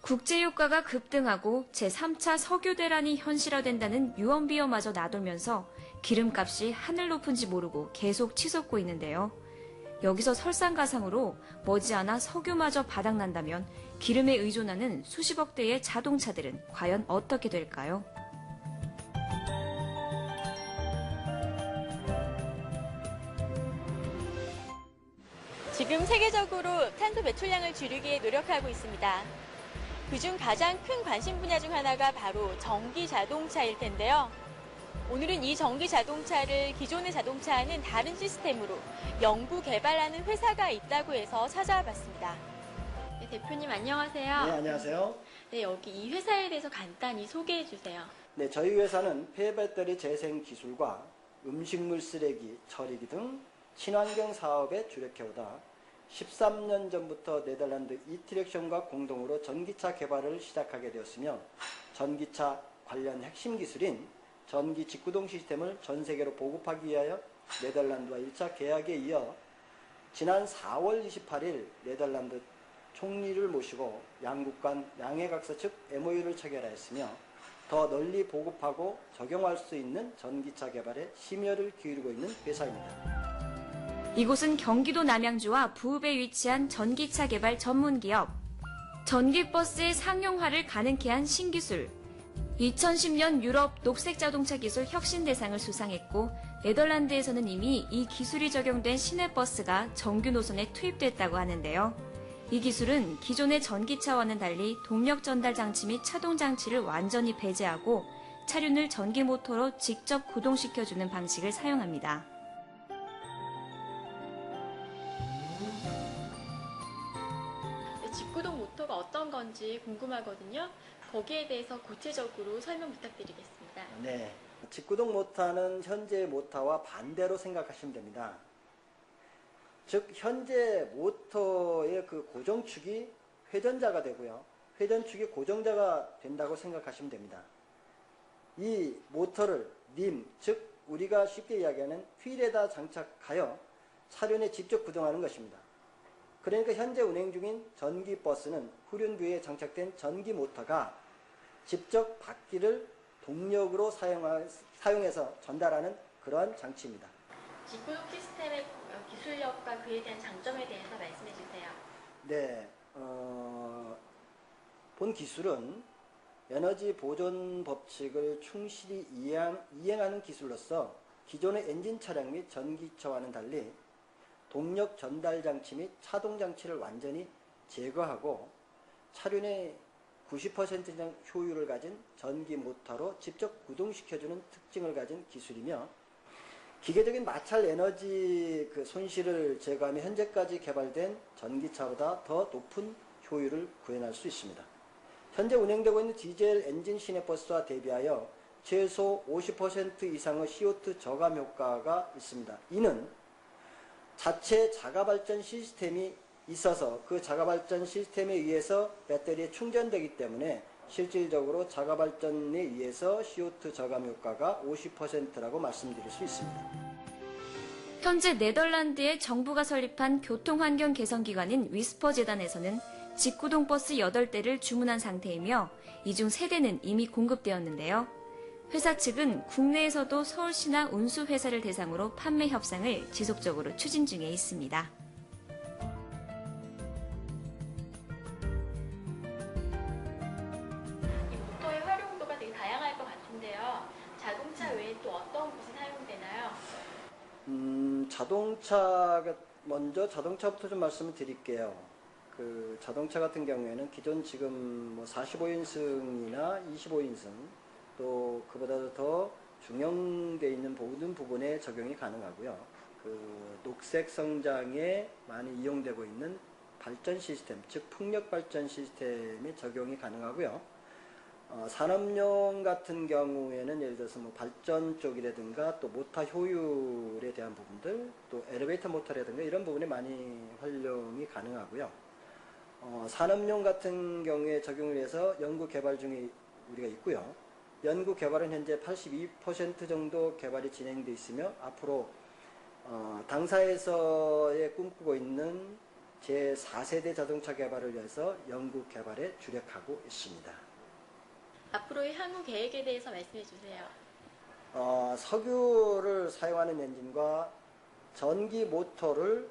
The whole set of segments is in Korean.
국제유가가 급등하고 제3차 석유대란이 현실화된다는 유언비어마저 나돌면서 기름값이 하늘 높은지 모르고 계속 치솟고 있는데요. 여기서 설상가상으로 머지않아 석유마저 바닥난다면 기름에 의존하는 수십억 대의 자동차들은 과연 어떻게 될까요? 지금 세계적으로 탄소 배출량을 줄이기에 노력하고 있습니다. 그중 가장 큰 관심 분야 중 하나가 바로 전기 자동차일 텐데요. 오늘은 이 전기 자동차를 기존의 자동차와는 다른 시스템으로 연구 개발하는 회사가 있다고 해서 찾아봤습니다. 네, 대표님 안녕하세요. 네, 안녕하세요. 네, 여기 이 회사에 대해서 간단히 소개해 주세요. 네, 저희 회사는 폐배터리 재생 기술과 음식물 쓰레기 처리기 등 친환경 사업에 주력해오다 13년 전부터 네덜란드 이트렉션과 공동으로 전기차 개발을 시작하게 되었으며 전기차 관련 핵심 기술인 전기 직구동 시스템을 전 세계로 보급하기 위하여 네덜란드와 1차 계약에 이어 지난 4월 28일 네덜란드 총리를 모시고 양국 간 양해각서 즉 MOU를 체결하였으며 더 널리 보급하고 적용할 수 있는 전기차 개발에 심혈을 기울이고 있는 회사입니다. 이곳은 경기도 남양주와 부읍에 위치한 전기차 개발 전문기업. 전기버스의 상용화를 가능케 한 신기술. 2010년 유럽 녹색자동차 기술 혁신대상을 수상했고 네덜란드에서는 이미 이 기술이 적용된 시내버스가 정규 노선에 투입됐다고 하는데요. 이 기술은 기존의 전기차와는 달리 동력 전달 장치 및 차동 장치를 완전히 배제하고 차륜을 전기 모터로 직접 구동시켜주는 방식을 사용합니다. 직구동 모터가 어떤 건지 궁금하거든요. 거기에 대해서 구체적으로 설명 부탁드리겠습니다. 네, 직구동 모터는 현재 모터와 반대로 생각하시면 됩니다. 즉 현재 모터의 그 고정축이 회전자가 되고요. 회전축이 고정자가 된다고 생각하시면 됩니다. 이 모터를 즉 우리가 쉽게 이야기하는 휠에다 장착하여 차륜에 직접 구동하는 것입니다. 그러니까 현재 운행 중인 전기버스는 후륜부에 장착된 전기 모터가 직접 바퀴를 동력으로 사용해서 전달하는 그러한 장치입니다. 직구동 시스템의 기술력과 그에 대한 장점에 대해서 말씀해 주세요. 네, 본 기술은 에너지 보존 법칙을 충실히 이행하는 기술로서 기존의 엔진 차량 및 전기차와는 달리 동력 전달 장치 및 차동 장치를 완전히 제거하고 차륜의 90% 이상 효율을 가진 전기 모터로 직접 구동시켜주는 특징을 가진 기술이며 기계적인 마찰 에너지 손실을 제거하며 현재까지 개발된 전기차보다 더 높은 효율을 구현할 수 있습니다. 현재 운행되고 있는 디젤 엔진 시내버스와 대비하여 최소 50% 이상의 CO2 저감 효과가 있습니다. 이는 자체 자가발전 시스템이 있어서 그 자가발전 시스템에 의해서 배터리에 충전되기 때문에 실질적으로 자가발전에 의해서 CO2 저감 효과가 50%라고 말씀드릴 수 있습니다. 현재 네덜란드의 정부가 설립한 교통환경 개선기관인 위스퍼 재단에서는 직구동 버스 8대를 주문한 상태이며 이 중 3대는 이미 공급되었는데요. 회사 측은 국내에서도 서울시나 운수회사를 대상으로 판매 협상을 지속적으로 추진 중에 있습니다. 이 모터의 활용도가 되게 다양할 것 같은데요. 자동차 외에 또 어떤 곳에 사용되나요? 먼저 자동차부터 좀 말씀을 드릴게요. 그 자동차 같은 경우에는 기존 지금 뭐 45인승이나 25인승 또 그보다도 더 중형되어 있는 모든 부분에 적용이 가능하고요. 그 녹색 성장에 많이 이용되고 있는 발전 시스템, 즉 풍력 발전 시스템에 적용이 가능하고요. 산업용 같은 경우에는 예를 들어서 뭐 발전 쪽이라든가 또 모터 효율에 대한 부분들, 또 엘리베이터 모터라든가 이런 부분에 많이 활용이 가능하고요. 산업용 같은 경우에 적용을 해서 연구 개발 중에 우리가 있고요. 연구 개발은 현재 82% 정도 개발이 진행되어 있으며 앞으로 당사에서의 꿈꾸고 있는 제4세대 자동차 개발을 위해서 연구 개발에 주력하고 있습니다. 앞으로의 향후 계획에 대해서 말씀해 주세요. 석유를 사용하는 엔진과 전기 모터를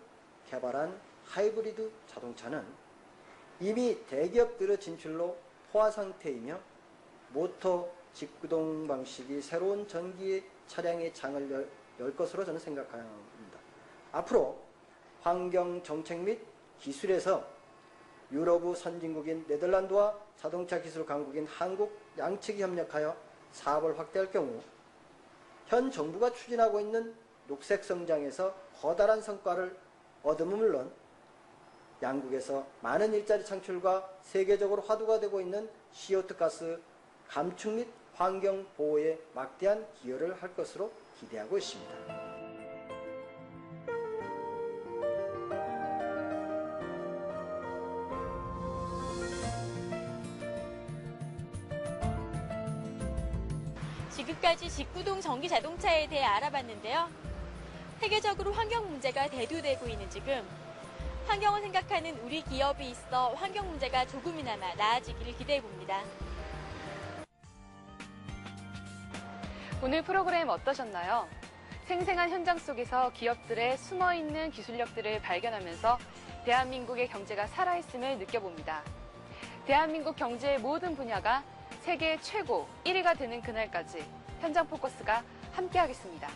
개발한 하이브리드 자동차는 이미 대기업들의 진출로 포화 상태이며 모터 직구동 방식이 새로운 전기 차량의 장을 열 것으로 저는 생각합니다. 앞으로 환경 정책 및 기술에서 유럽의 선진국인 네덜란드와 자동차 기술 강국인 한국 양측이 협력하여 사업을 확대할 경우 현 정부가 추진하고 있는 녹색 성장에서 커다란 성과를 얻음은 물론 양국에서 많은 일자리 창출과 세계적으로 화두가 되고 있는 CO2 가스 감축 및 환경 보호에 막대한 기여를 할 것으로 기대하고 있습니다. 지금까지 직구동 전기 자동차에 대해 알아봤는데요. 세계적으로 환경 문제가 대두되고 있는 지금 환경을 생각하는 우리 기업이 있어 환경 문제가 조금이나마 나아지기를 기대해 봅니다. 오늘 프로그램 어떠셨나요? 생생한 현장 속에서 기업들의 숨어있는 기술력들을 발견하면서 대한민국의 경제가 살아있음을 느껴봅니다. 대한민국 경제의 모든 분야가 세계 최고 1위가 되는 그날까지 현장 포커스가 함께하겠습니다.